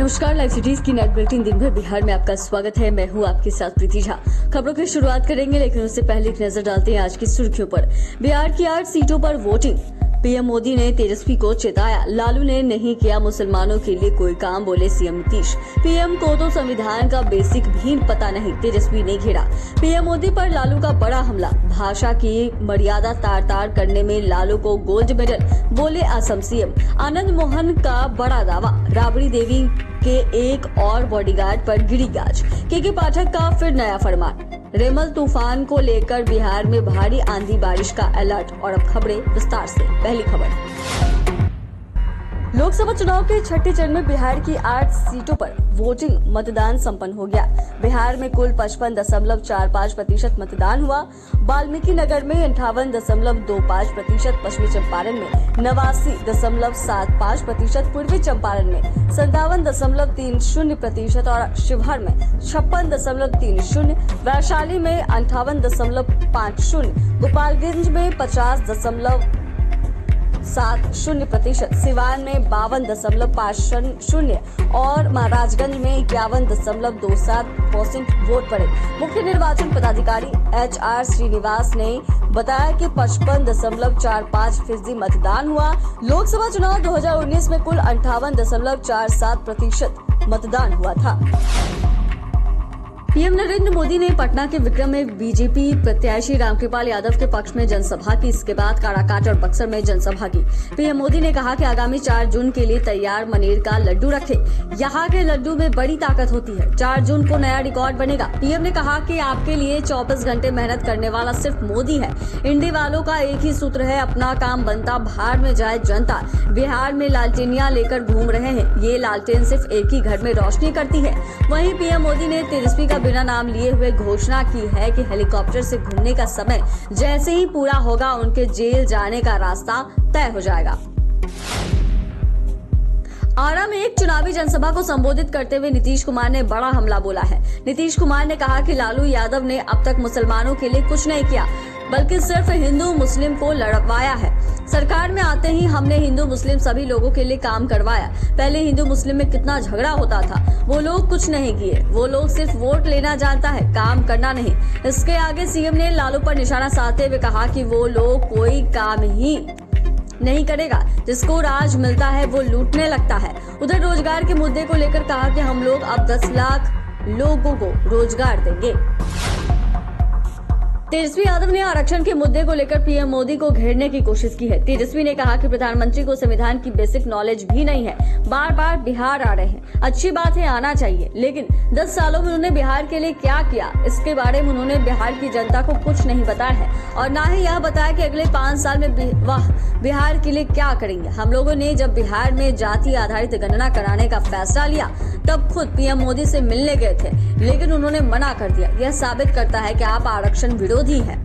नमस्कार, live cities की net bulletin दिन भर बिहार में आपका स्वागत है। मैं हूं आपके साथ प्रीति झा। खबरों की शुरुआत करेंगे, लेकिन उससे पहले एक नजर डालते हैं आज की सुर्खियों पर। बिहार की 8 सीटों पर वोटिंग। पीएम मोदी ने तेजस्वी को चेताया, लालू ने नहीं किया मुसलमानों के लिए कोई काम, बोले सीएम नीतीश। पीएम को तो संविधान का बेसिक भी पता नहीं, तेजस्वी ने घेरा। पीएम मोदी पर लालू का बड़ा हमला, भाषा की मर्यादा तार तार करने में लालू को गोल्ड मेडल, बोले असम सीएम। आनंद मोहन का बड़ा दावा, राबड़ी देवी के एक और बॉडीगार्ड पर गिरी गाज। के पाठक का फिर नया फरमान। रेमल तूफान को लेकर बिहार में भारी आंधी बारिश का अलर्ट। और अब खबरें विस्तार से। पहली खबर, लोकसभा चुनाव के छठे चरण में बिहार की 8 सीटों पर वोटिंग मतदान संपन्न हो गया। बिहार में कुल 55.45% मतदान हुआ। वाल्मीकि नगर में 58.25%, पश्चिमी चंपारण में 89.75%, पूर्वी चंपारण में 57.30% और शिवहर में 56.30%, वैशाली में 58.50%, गोपालगंज में 50.70%, सिवान में 52.50% और महाराजगंज में 51.27% वोट पड़े। मुख्य निर्वाचन पदाधिकारी HR श्रीनिवास ने बताया कि 55.45% मतदान हुआ। लोकसभा चुनाव 2019 में कुल 58.47% मतदान हुआ था। पीएम नरेंद्र मोदी ने पटना के विक्रम में बीजेपी प्रत्याशी रामकृपाल यादव के पक्ष में जनसभा की। इसके बाद काराकाट और बक्सर में जनसभा की। पीएम मोदी ने कहा कि आगामी 4 जून के लिए तैयार मनेर का लड्डू रखे। यहाँ के लड्डू में बड़ी ताकत होती है। 4 जून को नया रिकॉर्ड बनेगा। पीएम ने कहा कि आपके लिए 24 घंटे मेहनत करने वाला सिर्फ मोदी है। इंडी वालों का एक ही सूत्र है, अपना काम बनता, भाड़ में जाए जनता। बिहार में लालटेनियां लेकर घूम रहे हैं। ये लालटेन सिर्फ एक ही घर में रोशनी करती है। वहीं पीएम मोदी ने तेजस्वी का बिना नाम लिए हुए घोषणा की है कि हेलीकॉप्टर से घूमने का समय जैसे ही पूरा होगा, उनके जेल जाने का रास्ता तय हो जाएगा। आरा में एक चुनावी जनसभा को संबोधित करते हुए नीतीश कुमार ने बड़ा हमला बोला है। नीतीश कुमार ने कहा कि लालू यादव ने अब तक मुसलमानों के लिए कुछ नहीं किया, बल्कि सिर्फ हिंदू मुस्लिम को लड़वाया है। सरकार में आते ही हमने हिंदू मुस्लिम सभी लोगों के लिए काम करवाया। पहले हिंदू मुस्लिम में कितना झगड़ा होता था, वो लोग कुछ नहीं किए। वो लोग सिर्फ वोट लेना जानता है, काम करना नहीं। इसके आगे सीएम ने लालू पर निशाना साधते हुए कहा कि वो लोग कोई काम ही नहीं करेगा, जिसको राज मिलता है वो लूटने लगता है। उधर रोजगार के मुद्दे को लेकर कहा कि हम लोग अब 10 लाख लोगों को रोजगार देंगे। तेजस्वी यादव ने आरक्षण के मुद्दे को लेकर पीएम मोदी को घेरने की कोशिश की है। तेजस्वी ने कहा कि प्रधानमंत्री को संविधान की बेसिक नॉलेज भी नहीं है। बार बार बिहार आ रहे हैं, अच्छी बात है, आना चाहिए, लेकिन 10 सालों में उन्होंने बिहार के लिए क्या किया, इसके बारे में उन्होंने बिहार की जनता को कुछ नहीं बताया है और न ही यह बताया कि अगले 5 साल में वह बिहार के लिए क्या करेंगे। हम लोगों ने जब बिहार में जाति आधारित गणना कराने का फैसला लिया, तब खुद पीएम मोदी से मिलने गए थे, लेकिन उन्होंने मना कर दिया। यह साबित करता है कि आप आरक्षण विरोधी हैं।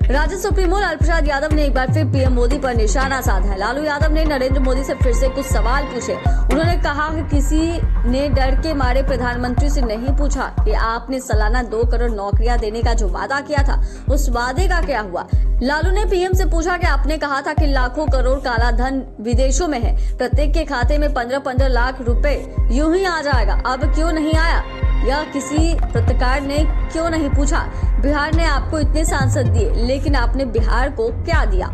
राजद सुप्रीमो लालू प्रसाद यादव ने एक बार फिर पीएम मोदी पर निशाना साधा है। लालू यादव ने नरेंद्र मोदी से फिर से कुछ सवाल पूछे। उन्होंने कहा कि किसी ने डर के मारे प्रधानमंत्री से नहीं पूछा कि आपने सालाना 2 करोड़ नौकरियां देने का जो वादा किया था, उस वादे का क्या हुआ। लालू ने पीएम से पूछा कि आपने कहा था कि लाखों करोड़ काला धन विदेशों में है, प्रत्येक के खाते में 15-15 लाख रुपए यूं ही आ जाएगा, अब क्यों नहीं आया। यह किसी पत्रकार ने क्यों नहीं पूछा। बिहार ने आपको इतने सांसद दिए, लेकिन आपने बिहार को क्या दिया।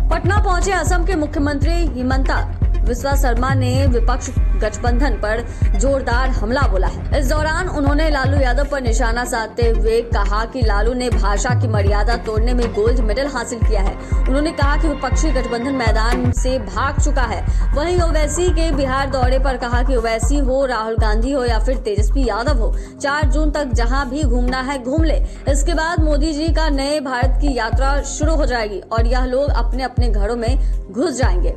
पटना पहुंचे असम के मुख्यमंत्री हिमंता बिस्वा शर्मा ने विपक्ष गठबंधन पर जोरदार हमला बोला है। इस दौरान उन्होंने लालू यादव पर निशाना साधते हुए कहा कि लालू ने भाषा की मर्यादा तोड़ने में गोल्ड मेडल हासिल किया है। उन्होंने कहा कि विपक्षी गठबंधन मैदान से भाग चुका है। वहीं ओवैसी के बिहार दौरे पर कहा कि ओवैसी हो, राहुल गांधी हो या फिर तेजस्वी यादव हो, 4 जून तक जहां भी घूमना है घूम ले। इसके बाद मोदी जी का नए भारत की यात्रा शुरू हो जाएगी और यह लोग अपने अपने घरों में घुस जाएंगे।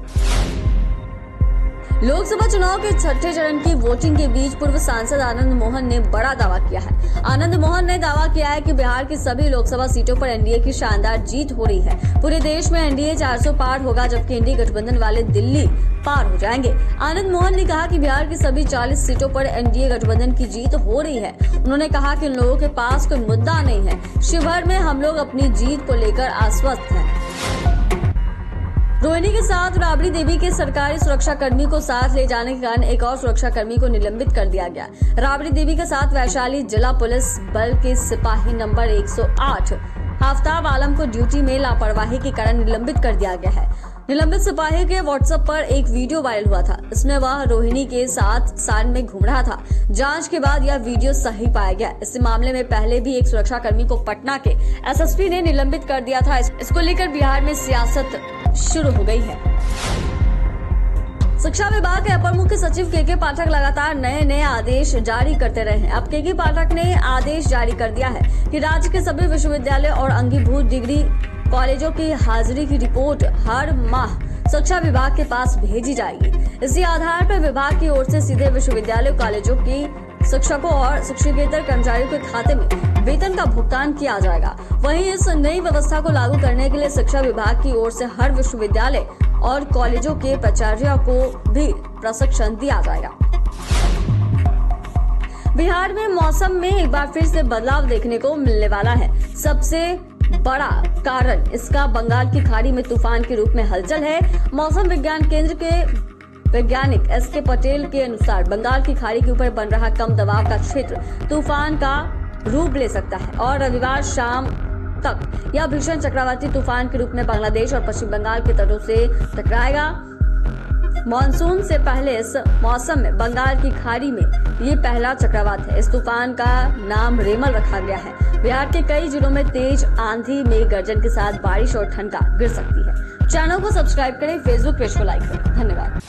लोकसभा चुनाव के छठे चरण की वोटिंग के बीच पूर्व सांसद आनंद मोहन ने बड़ा दावा किया है। आनंद मोहन ने दावा किया है कि बिहार की सभी लोकसभा सीटों पर एनडीए की शानदार जीत हो रही है। पूरे देश में एनडीए 400 पार होगा, जबकि इंडी गठबंधन वाले दिल्ली पार हो जाएंगे। आनंद मोहन ने कहा कि बिहार की सभी 40 सीटों पर एनडीए गठबंधन की जीत हो रही है। उन्होंने कहा कि उन लोगों के पास कोई मुद्दा नहीं है। शिवहर में हम लोग अपनी जीत को लेकर आश्वस्त हैं। रोहिणी के साथ राबड़ी देवी के सरकारी सुरक्षा कर्मी को साथ ले जाने के कारण एक और सुरक्षा कर्मी को निलंबित कर दिया गया। राबड़ी देवी के साथ वैशाली जिला पुलिस बल के सिपाही नंबर 108 आफ्ताब आलम को ड्यूटी में लापरवाही के कारण निलंबित कर दिया गया है। निलंबित सिपाही के व्हाट्सएप पर एक वीडियो वायरल हुआ था। इसमें वह रोहिणी के साथ सारण में घूम रहा था। जांच के बाद यह वीडियो सही पाया गया। इस मामले में पहले भी एक सुरक्षा कर्मी को पटना के एसएसपी ने निलंबित कर दिया था। इसको लेकर बिहार में सियासत शुरू हो गई है। शिक्षा विभाग के अपर मुख्य सचिव के पाठक लगातार नए आदेश जारी करते रहे हैं। अब के पाठक ने आदेश जारी कर दिया है कि राज्य के सभी विश्वविद्यालय और अंगीभूत डिग्री कॉलेजों की हाजिरी की रिपोर्ट हर माह शिक्षा विभाग के पास भेजी जाएगी। इसी आधार पर विभाग की ओर से सीधे विश्वविद्यालय कॉलेजों की शिक्षकों और शिक्षकेतर कर्मचारियों के खाते में वेतन का भुगतान किया जाएगा। वहीं इस नई व्यवस्था को लागू करने के लिए शिक्षा विभाग की ओर से हर विश्वविद्यालय और कॉलेजों के प्राचार्यों को भी प्रशिक्षण दिया जाएगा। बिहार में मौसम में एक बार फिर से बदलाव देखने को मिलने वाला है। सबसे बड़ा कारण इसका बंगाल की खाड़ी में तूफान के रूप में हलचल है। मौसम विज्ञान केंद्र के वैज्ञानिक एसके पटेल के अनुसार बंगाल की खाड़ी के ऊपर बन रहा कम दबाव का क्षेत्र तूफान का रूप ले सकता है और रविवार शाम तक यह भीषण चक्रवाती तूफान के रूप में बांग्लादेश और पश्चिम बंगाल के तटों से टकराएगा। मानसून से पहले इस मौसम में बंगाल की खाड़ी में ये पहला चक्रवात है। इस तूफान का नाम रेमल रखा गया है। बिहार के कई जिलों में तेज आंधी में गर्जन के साथ बारिश और ठंडा गिर सकती है। चैनल को सब्सक्राइब करें, फेसबुक पेज को लाइक करें। धन्यवाद।